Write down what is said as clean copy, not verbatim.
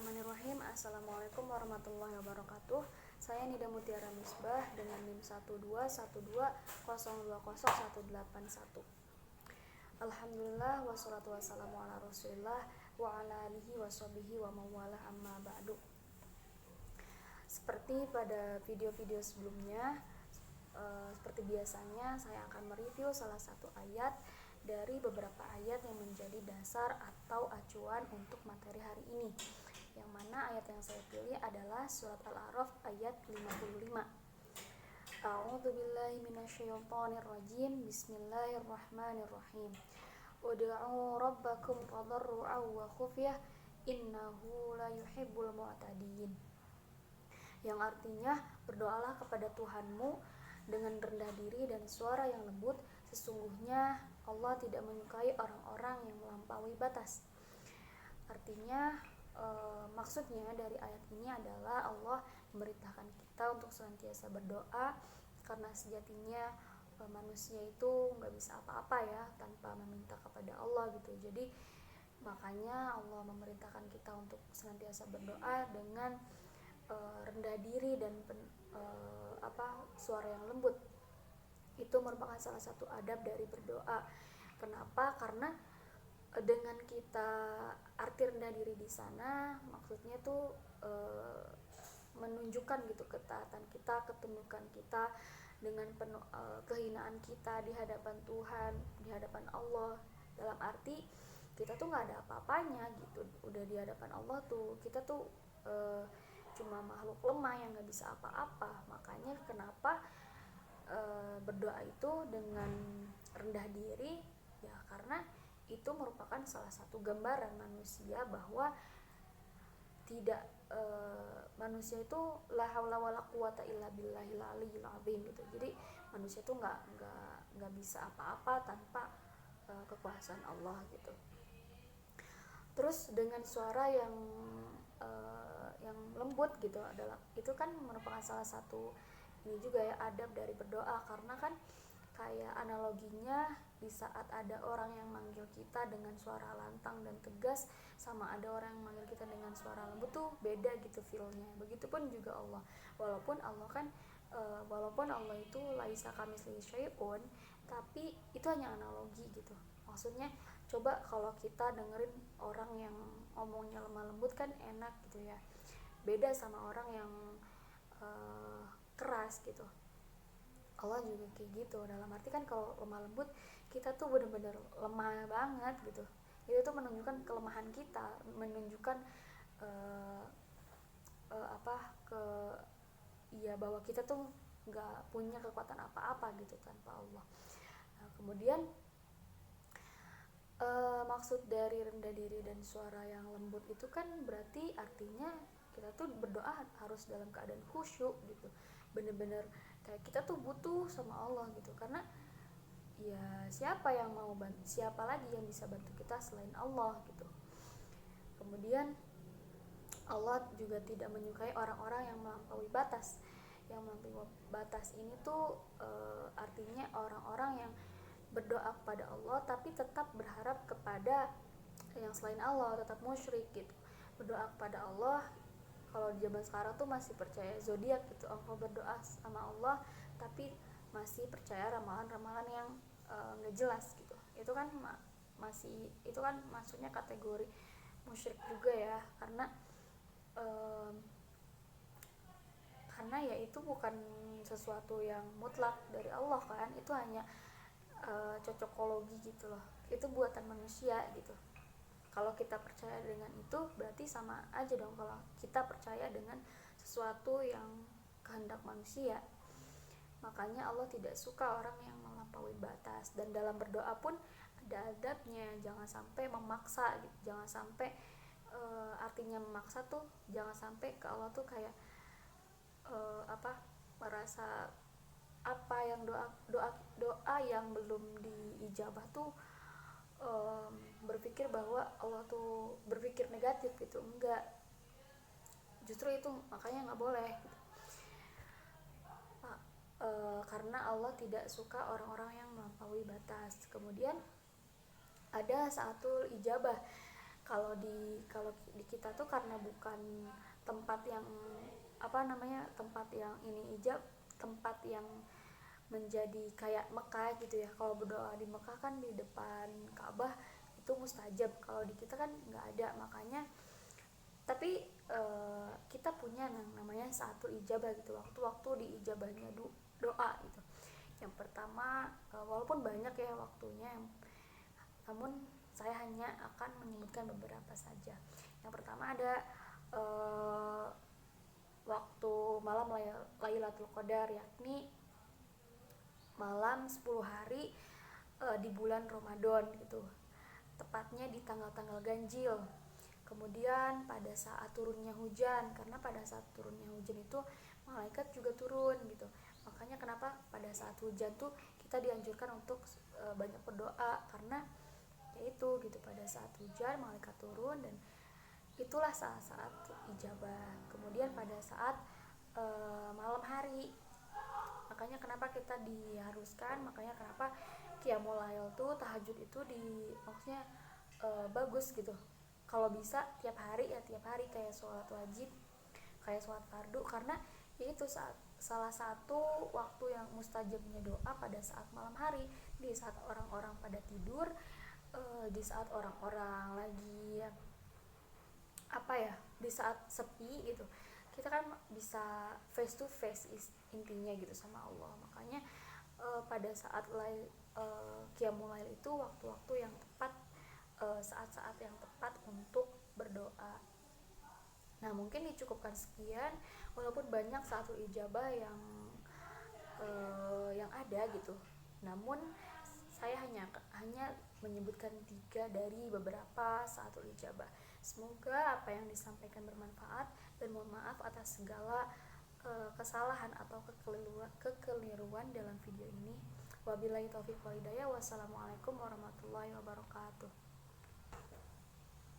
Bismillahirrahmanirrahim. Assalamualaikum warahmatullahi wabarakatuh. Saya Nida Mutiara Misbah dengan NIM 12120201881. Alhamdulillah wassalatu wassalamu ala Rasulillah wa ala alihi washabihi wa mawalah amma ba'du. Seperti pada video-video sebelumnya, seperti biasanya saya akan mereview salah satu ayat dari beberapa ayat yang menjadi dasar atau acuan untuk materi hari ini. Yang mana ayat yang saya pilih adalah surat Al-A'raf ayat 55. A'udzubillahi minasyaitonirrajim. Bismillahirrahmanirrahim. Ud'u rabbakum tadarru'an wa khufyah innahu la yuhibbul mu'tadin. Yang artinya, berdoalah kepada Tuhanmu dengan rendah diri dan suara yang lembut. Sesungguhnya Allah tidak menyukai orang-orang yang melampaui batas. Artinya, maksudnya dari ayat ini adalah Allah memerintahkan kita untuk senantiasa berdoa, karena sejatinya manusia itu nggak bisa apa-apa ya tanpa meminta kepada Allah gitu. Jadi makanya Allah memerintahkan kita untuk senantiasa berdoa dengan rendah diri dan suara yang lembut. Itu merupakan salah satu adab dari berdoa. Kenapa? Karena dengan kita arti rendah diri di sana maksudnya tuh menunjukkan gitu ketaatan kita, ketundukan kita dengan penuh kehinaan kita di hadapan Tuhan, di hadapan Allah. Dalam arti kita tuh nggak ada apa-apanya gitu. Udah di hadapan Allah tuh kita tuh cuma makhluk lemah yang nggak bisa apa-apa. Makanya kenapa berdoa itu dengan rendah diri ya, karena itu merupakan salah satu gambaran manusia bahwa tidak manusia itu la haula wala quwata illa billahil aliyil azim gitu. Jadi manusia itu nggak bisa apa-apa tanpa kekuasaan Allah gitu. Terus dengan suara yang lembut gitu adalah itu kan merupakan salah satu ini juga ya adab dari berdoa, karena kan kayak analoginya di saat ada orang yang manggil kita dengan suara lantang dan tegas sama ada orang yang manggil kita dengan suara lembut tuh beda gitu feelnya. Begitupun juga Allah, walaupun Allah itu laisa kamitslihi syai'un, tapi itu hanya analogi gitu. Maksudnya coba kalau kita dengerin orang yang ngomongnya lemah lembut kan enak gitu ya, beda sama orang yang keras gitu. Allah juga kayak gitu, dalam arti kan kalau lemah lembut kita tuh bener-bener lemah banget gitu. Itu tuh menunjukkan kelemahan kita, menunjukkan bahwa kita tuh nggak punya kekuatan apa-apa gitu tanpa Allah. Nah, kemudian maksud dari rendah diri dan suara yang lembut itu kan berarti artinya kita tuh berdoa harus dalam keadaan khusyuk gitu, bener-bener kayak kita tuh butuh sama Allah gitu. Karena ya siapa lagi yang bisa bantu kita selain Allah gitu. Kemudian Allah juga tidak menyukai orang-orang yang melampaui batas. Yang melampaui batas ini tuh artinya orang-orang yang berdoa kepada Allah tapi tetap berharap kepada yang selain Allah, tetap musyrik gitu. Berdoa kepada Allah, kalau di zaman sekarang tuh masih percaya zodiak gitu, engkau berdoa sama Allah tapi masih percaya ramalan-ramalan yang nggak jelas gitu. Itu kan maksudnya kategori musyrik juga ya, karena ya itu bukan sesuatu yang mutlak dari Allah kan, itu hanya cocokologi gitu loh, itu buatan manusia gitu. Kalau kita percaya dengan itu berarti sama aja dong kalau kita percaya dengan sesuatu yang kehendak manusia. Makanya Allah tidak suka orang yang melampaui batas, dan dalam berdoa pun ada adabnya, jangan sampai memaksa gitu. Jangan sampai artinya memaksa tuh jangan sampai ke Allah tuh kayak merasa yang doa yang belum diijabah tuh berpikir bahwa Allah tuh berpikir negatif gitu. Enggak, justru itu makanya nggak boleh gitu. Karena Allah tidak suka orang-orang yang melampaui batas. Kemudian ada satu ijabah. Kalau di kita tuh karena bukan tempat yang tempat yang tempat yang menjadi kayak Mekah gitu ya. Kalau berdoa di Mekah kan di depan Ka'bah itu mustajab, kalau di kita kan nggak ada. Makanya tapi kita punya namanya satu ijabah gitu, waktu-waktu di ijabahnya doa gitu. Yang pertama, walaupun banyak ya waktunya, namun saya hanya akan menyebutkan beberapa saja. Yang pertama ada uh, waktu malam Lailatul Qadar, yakni malam 10 hari di bulan Ramadan gitu, tepatnya di tanggal-tanggal ganjil. Kemudian pada saat turunnya hujan, karena pada saat turunnya hujan itu malaikat juga turun gitu. Makanya kenapa pada saat hujan tuh kita dianjurkan untuk banyak berdoa, karena yaitu gitu, pada saat hujan malaikat turun dan itulah saat-saat ijabah. Kemudian pada saat malam hari, makanya kenapa qiyamul lail tuh, tahajud itu maksudnya bagus gitu. Kalau bisa tiap hari ya tiap hari, kayak sholat wajib, kayak sholat fardu, karena itu salah satu waktu yang mustajabnya doa pada saat malam hari, di saat orang-orang pada tidur, di saat orang-orang lagi di saat sepi gitu, kita kan bisa face to face intinya gitu sama Allah. Makanya pada saat qiyamul lail itu waktu-waktu yang tepat, saat-saat yang tepat untuk berdoa. Nah, mungkin dicukupkan sekian, walaupun banyak satu ijabah yang ada gitu. Namun saya hanya menyebutkan 3 dari beberapa satu ijabah. Semoga apa yang disampaikan bermanfaat, dan mohon maaf atas segala kesalahan atau kekeliruan dalam video ini. Wabillahi taufiq wal hidayah. Wassalamualaikum warahmatullahi wabarakatuh.